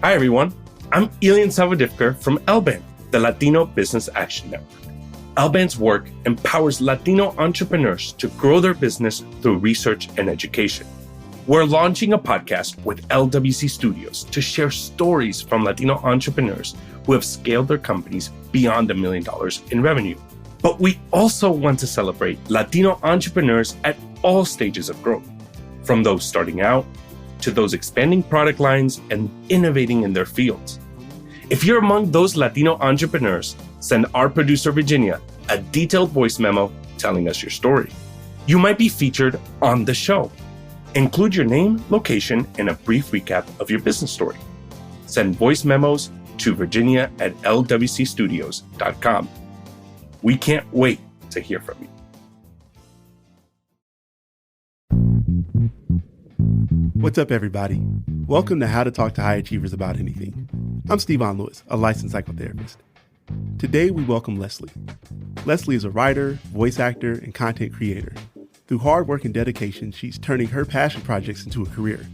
Hi, everyone. I'm Elian Salvadifker from LBAN, the Latino Business Action Network. LBAN's work empowers Latino entrepreneurs to grow their business through research and education. We're launching a podcast with LWC Studios to share stories from Latino entrepreneurs who have scaled their companies beyond $1 million in revenue. But we also want to celebrate Latino entrepreneurs at all stages of growth, from those starting out to those expanding product lines and innovating in their fields. If you're among those Latino entrepreneurs, send our producer, Virginia, a detailed voice memo telling us your story. You might be featured on the show. Include your name, location, and a brief recap of your business story. Send voice memos to virginia@lwcstudios.com. We can't wait to hear from you. What's up, everybody? Welcome to How to Talk to High Achievers About Anything. I'm Stevon Lewis, a licensed psychotherapist. Today, we welcome Leslie. Leslie is a writer, voice actor, and content creator. Through hard work and dedication, she's turning her passion projects into a career.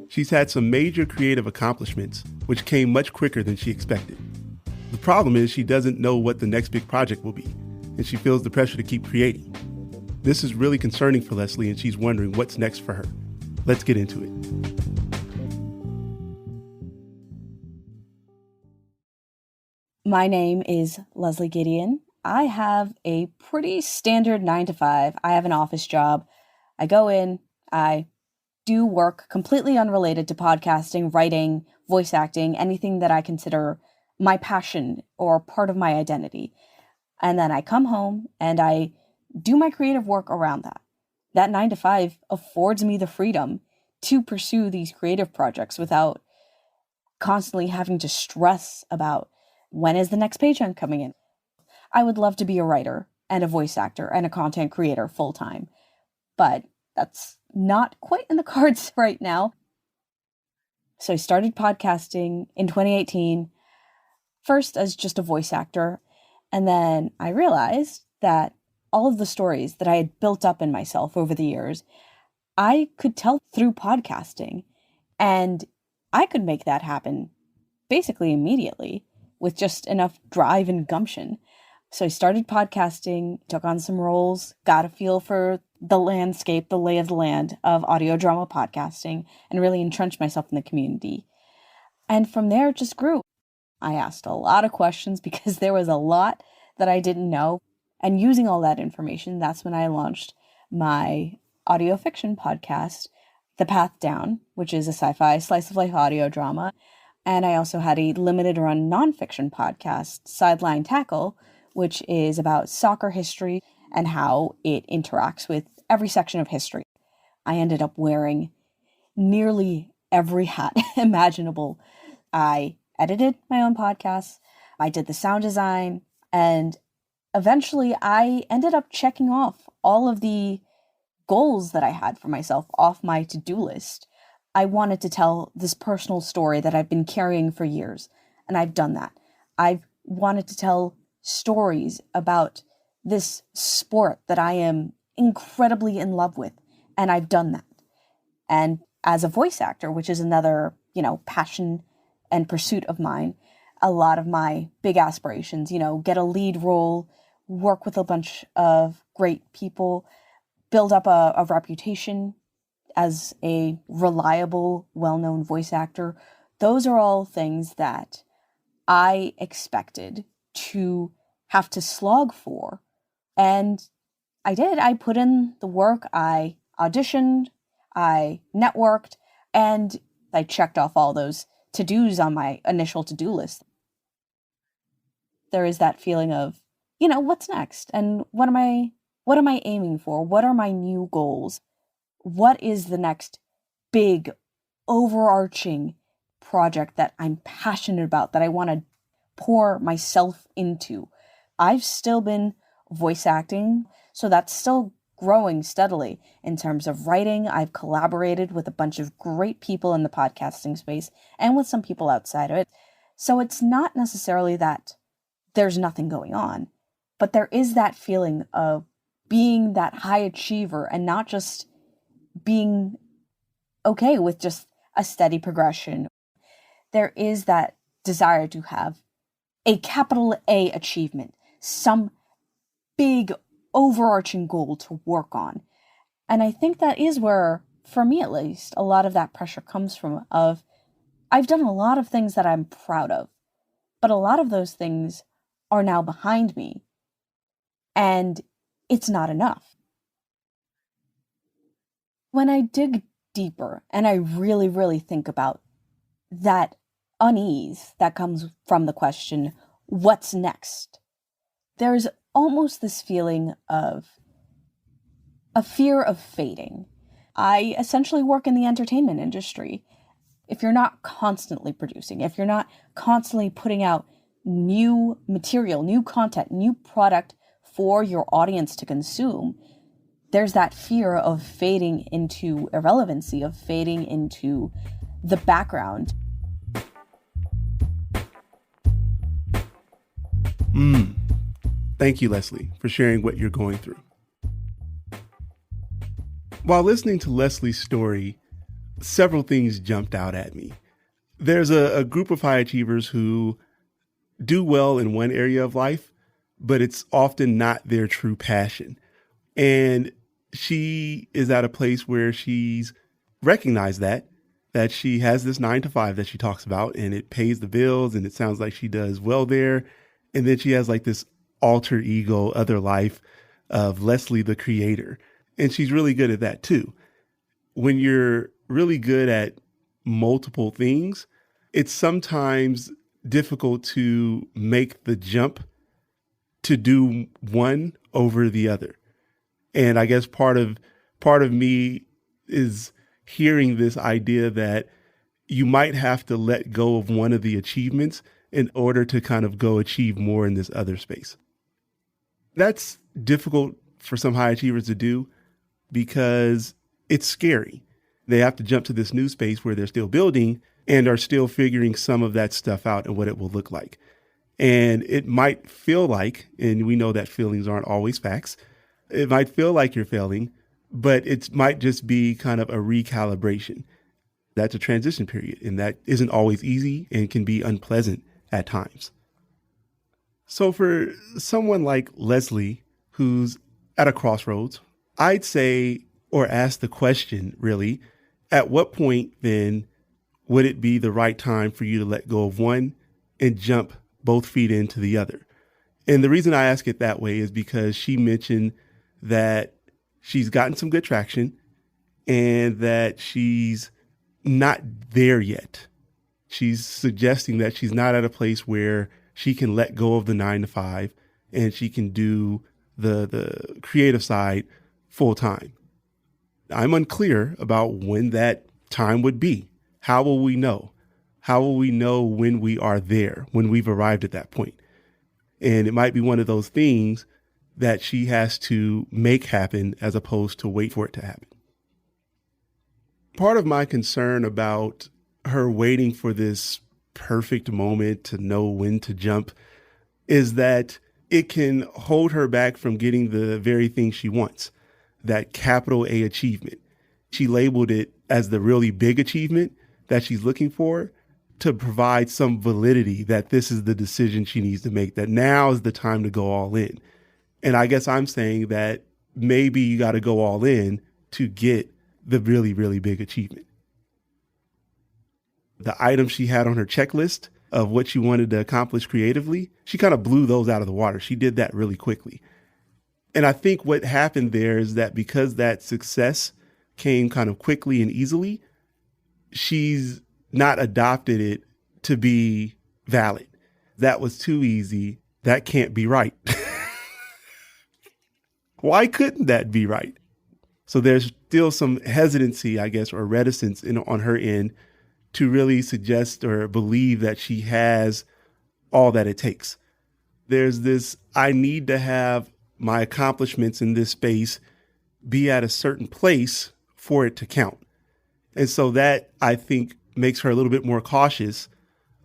She's had some major creative accomplishments, which came much quicker than she expected. The problem is she doesn't know what the next big project will be, and she feels the pressure to keep creating. This is really concerning for Leslie, and she's wondering what's next for her. Let's get into it. My name is Leslie Gideon. I have a pretty standard 9-to-5. I have an office job. I go in, I do work completely unrelated to podcasting, writing, voice acting, anything that I consider my passion or part of my identity. And then I come home and I do my creative work around that. That 9-to-5 affords me the freedom to pursue these creative projects without constantly having to stress about when is the next paycheck coming in. I would love to be a writer and a voice actor and a content creator full time, but that's not quite in the cards right now. So I started podcasting in 2018, first as just a voice actor, and then I realized that all of the stories that I had built up in myself over the years, I could tell through podcasting, and I could make that happen basically immediately with just enough drive and gumption. So I started podcasting, took on some roles, got a feel for the landscape, the lay of the land of audio drama podcasting, and really entrenched myself in the community. And from there, it just grew. I asked a lot of questions because there was a lot that I didn't know. And using all that information, that's when I launched my audio fiction podcast, The Path Down, which is a sci-fi slice of life audio drama. And I also had a limited run nonfiction podcast, Sideline Tackle, which is about soccer history and how it interacts with every section of history. I ended up wearing nearly every hat imaginable. I edited my own podcasts, I did the sound design, and eventually I ended up checking off all of the goals that I had for myself off my to-do list. I wanted to tell this personal story that I've been carrying for years, and I've done that. I've wanted to tell stories about this sport that I am incredibly in love with, and I've done that. And as a voice actor, which is another, passion and pursuit of mine, a lot of my big aspirations, get a lead role, work with a bunch of great people, build up a reputation as a reliable, well-known voice actor. Those are all things that I expected to have to slog for. And I did. I put in the work. I auditioned, I networked, and I checked off all those to-dos on my initial to-do list. There is that feeling of, what's next? And what am I aiming for? What are my new goals? What is the next big, overarching project that I'm passionate about, that I want to pour myself into? I've still been voice acting, so that's still growing steadily in terms of writing. I've collaborated with a bunch of great people in the podcasting space and with some people outside of it. So it's not necessarily that there's nothing going on, but there is that feeling of being that high achiever and not just being okay with just a steady progression. There is that desire to have a capital A achievement, some big overarching goal to work on. And I think that is where, for me at least, a lot of that pressure comes from of, I've done a lot of things that I'm proud of, but a lot of those things are now behind me, and it's not enough. When I dig deeper and I really, really think about that unease that comes from the question, what's next? There's almost this feeling of a fear of fading. I essentially work in the entertainment industry. If you're not constantly producing, if you're not constantly putting out new material, new content, new product for your audience to consume, there's that fear of fading into irrelevancy, of fading into the background. Thank you, Leslie, for sharing what you're going through. While listening to Leslie's story, several things jumped out at me. There's a group of high achievers who do well in one area of life, but it's often not their true passion. And she is at a place where she's recognized that she has this 9 to 5 that she talks about, and it pays the bills, and it sounds like she does well there. And then she has like this alter ego, other life of Leslie, the creator. And she's really good at that too. When you're really good at multiple things, it's sometimes difficult to make the jump to do one over the other. And I guess part of me is hearing this idea that you might have to let go of one of the achievements in order to kind of go achieve more in this other space. That's difficult for some high achievers to do because it's scary. They have to jump to this new space where they're still building and are still figuring some of that stuff out and what it will look like. And it might feel like, and we know that feelings aren't always facts, it might feel like you're failing, but it might just be kind of a recalibration. That's a transition period, and that isn't always easy and can be unpleasant at times. So for someone like Leslie, who's at a crossroads, I'd say, or ask the question really, at what point then would it be the right time for you to let go of one and jump both feet into the other? And the reason I ask it that way is because she mentioned that she's gotten some good traction and that she's not there yet. She's suggesting that she's not at a place where she can let go of the 9 to 5 and she can do the creative side full time. I'm unclear about when that time would be. How will we know? How will we know when we are there, when we've arrived at that point? And it might be one of those things that she has to make happen as opposed to wait for it to happen. Part of my concern about her waiting for this perfect moment to know when to jump is that it can hold her back from getting the very thing she wants, that capital A achievement. She labeled it as the really big achievement that she's looking for to provide some validity that this is the decision she needs to make, that now is the time to go all in. And I guess I'm saying that maybe you got to go all in to get the really, really big achievement. The items she had on her checklist of what she wanted to accomplish creatively, she kind of blew those out of the water. She did that really quickly. And I think what happened there is that because that success came kind of quickly and easily, she's not adopted it to be valid. That was too easy. That can't be right. Why couldn't that be right? So there's still some hesitancy, I guess, or reticence on her end to really suggest or believe that she has all that it takes. There's this, I need to have my accomplishments in this space be at a certain place for it to count. And so that, I think, makes her a little bit more cautious,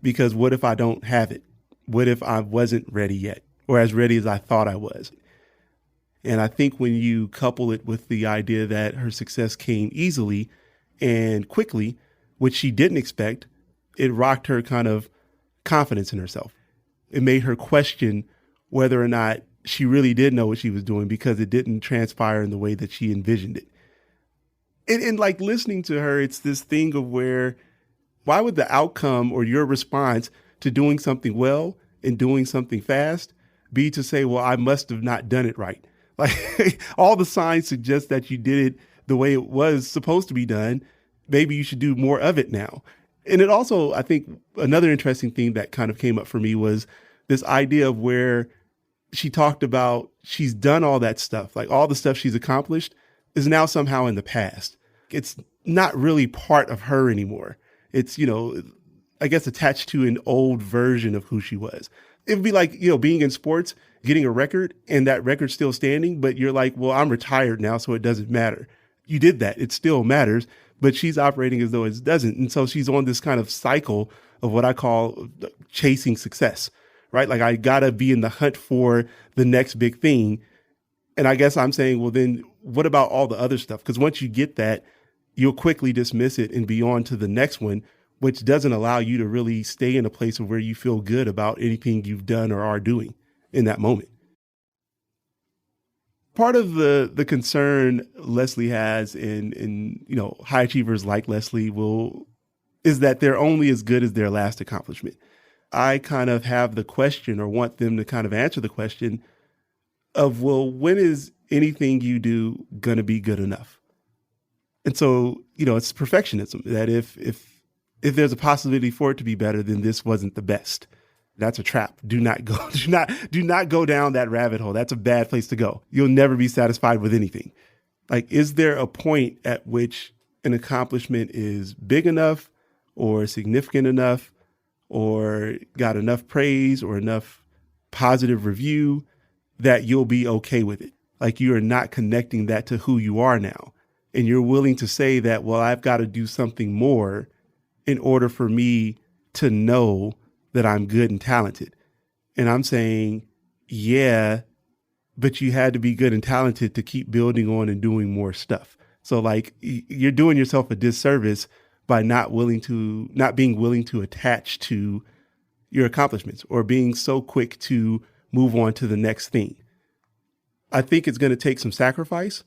because what if I don't have it? What if I wasn't ready yet, or as ready as I thought I was? And I think when you couple it with the idea that her success came easily and quickly, which she didn't expect, it rocked her kind of confidence in herself. It made her question whether or not she really did know what she was doing because it didn't transpire in the way that she envisioned it. And like listening to her, it's this thing of where, why would the outcome or your response to doing something well and doing something fast be to say, well, I must have not done it right? Like all the signs suggest that you did it the way it was supposed to be done. Maybe you should do more of it now. And it also, I think another interesting thing that kind of came up for me was this idea of where she talked about she's done all that stuff, like all the stuff she's accomplished is now somehow in the past. It's not really part of her anymore. It's, I guess attached to an old version of who she was. It would be like, being in sports, getting a record and that record's still standing, but you're like, well, I'm retired now, so it doesn't matter. You did that. It still matters, but she's operating as though it doesn't. And so she's on this kind of cycle of what I call chasing success, right? Like I gotta be in the hunt for the next big thing. And I guess I'm saying, well, then what about all the other stuff? Because once you get that, you'll quickly dismiss it and be on to the next one, which doesn't allow you to really stay in a place of where you feel good about anything you've done or are doing in that moment. Part of the concern Leslie has in high achievers like Leslie is that they're only as good as their last accomplishment. I kind of have the question, or want them to kind of answer the question of, well, when is anything you do going to be good enough? And so, it's perfectionism that if there's a possibility for it to be better, then this wasn't the best. That's a trap. Do not go down that rabbit hole. That's a bad place to go. You'll never be satisfied with anything. Like, is there a point at which an accomplishment is big enough or significant enough or got enough praise or enough positive review that you'll be okay with it? Like, you are not connecting that to who you are now. And you're willing to say that, well, I've got to do something more in order for me to know that I'm good and talented. And I'm saying, yeah, but you had to be good and talented to keep building on and doing more stuff. So like you're doing yourself a disservice by not being willing to attach to your accomplishments or being so quick to move on to the next thing. I think it's going to take some sacrifice,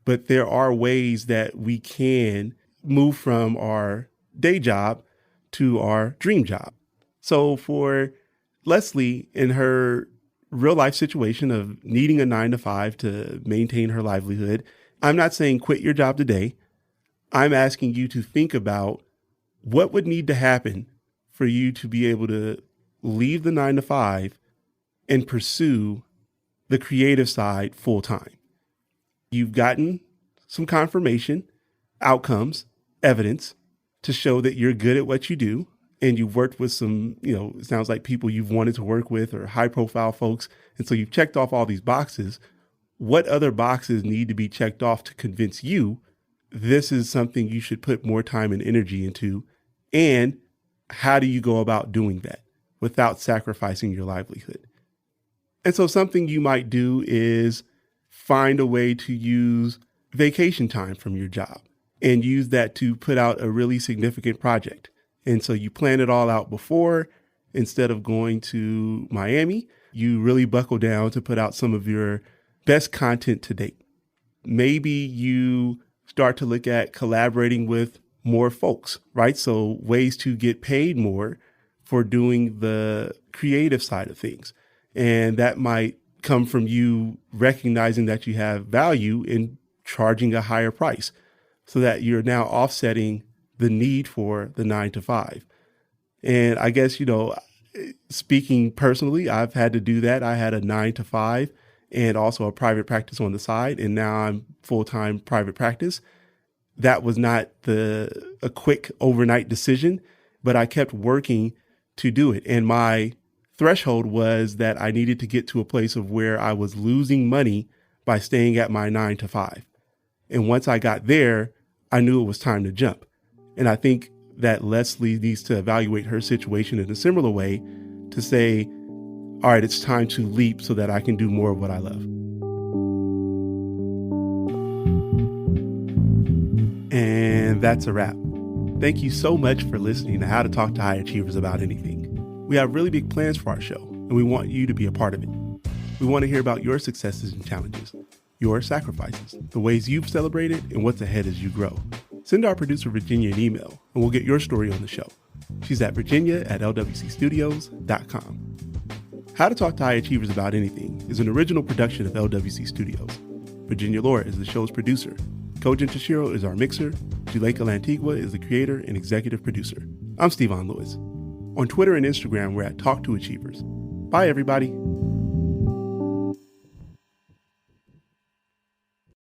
but there are ways that we can move from our day job to our dream job. So for Leslie, in her real life situation of needing a 9-to-5 to maintain her livelihood, I'm not saying quit your job today. I'm asking you to think about what would need to happen for you to be able to leave the 9-to-5 and pursue the creative side full time. You've gotten some confirmation, outcomes, evidence to show that you're good at what you do. And you've worked with some, it sounds like people you've wanted to work with or high profile folks. And so you've checked off all these boxes. What other boxes need to be checked off to convince you this is something you should put more time and energy into? And how do you go about doing that without sacrificing your livelihood? And so something you might do is find a way to use vacation time from your job and use that to put out a really significant project. And so you plan it all out before. Instead of going to Miami, you really buckle down to put out some of your best content to date. Maybe you start to look at collaborating with more folks, right? So ways to get paid more for doing the creative side of things. And that might come from you recognizing that you have value in charging a higher price so that you're now offsetting the need for the 9-to-5. And I guess, speaking personally, I've had to do that. I had a 9-to-5 and also a private practice on the side. And now I'm full-time private practice. That was not a quick overnight decision, but I kept working to do it. And my threshold was that I needed to get to a place of where I was losing money by staying at my 9-to-5. And once I got there, I knew it was time to jump. And I think that Leslie needs to evaluate her situation in a similar way to say, all right, it's time to leap so that I can do more of what I love. And that's a wrap. Thank you so much for listening to How to Talk to High Achievers About Anything. We have really big plans for our show, and we want you to be a part of it. We want to hear about your successes and challenges, your sacrifices, the ways you've celebrated, and what's ahead as you grow. Send our producer Virginia an email, and we'll get your story on the show. She's at virginia@lwcstudios.com. How to Talk to High Achievers About Anything is an original production of LWC Studios. Virginia Laura is the show's producer. Kojin Tashiro is our mixer. Juleka Lantigua is the creator and executive producer. I'm Stevon Lewis. On Twitter and Instagram, we're at Talk to Achievers. Bye, everybody.